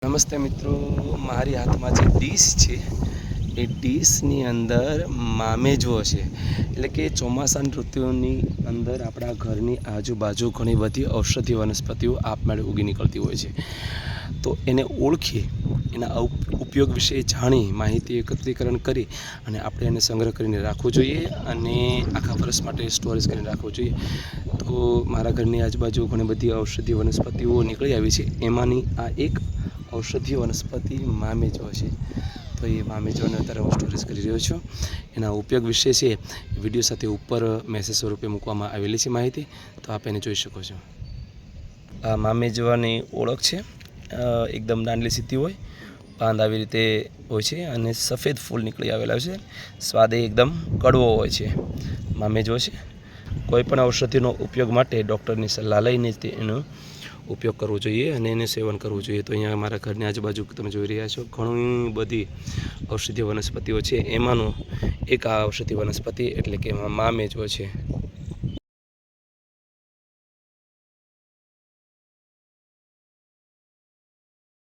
નમસ્તે મિત્રો, મારી હાથમાં જે ડીશ છે એ ડીશની અંદર મામેજો છે. એટલે કે ચોમાસાની ઋતુની અંદર આપણા ઘરની આજુબાજુ ઘણી બધી ઔષધીય વનસ્પતિઓ આપમેળે ઉગી નીકળતી હોય છે. તો એને ઓળખી એના ઉપયોગ વિશે જાણી માહિતી એકત્રીકરણ કરી અને આપણે એને સંગ્રહ કરીને રાખવો જોઈએ અને આખા વર્ષ માટે સ્ટોરેજ કરીને રાખવો જોઈએ. તો મારા ઘરની આજુબાજુ ઘણી બધી ઔષધીય વનસ્પતિઓ નીકળી આવી છે. એમાંની આ એક ઔષધીય વનસ્પતિ મામેજો છે. તો એ મામેજોને અત્યારે હું સ્ટોરેજ કરી રહ્યો છું. એના ઉપયોગ વિશે છે વિડીયો સાથે ઉપર મેસેજ સ્વરૂપે મૂકવામાં આવેલી છે માહિતી, તો આપ એને જોઈ શકો છો. આ મામેજોની ઓળખ છે, એકદમ દાંડલી સીધી હોય, પાંદ આવી રીતે હોય છે અને સફેદ ફૂલ નીકળી આવેલા છે. સ્વાદ એકદમ કડવો હોય છે. મામેજો છે. કોઈપણ ઔષધિનો ઉપયોગ માટે ડૉક્ટરની સલાહ લઈને જ એનો ઉપયોગ કરવો જોઈએ અને એને સેવન કરવું જોઈએ. તો અહીંયા મારા ઘરની આજુબાજુ તમે જોઈ રહ્યા છો ઘણી બધી ઔષધીય વનસ્પતિઓ છે. એમાંનું એક આ ઔષધીય વનસ્પતિ એટલે કે મામેજો છે.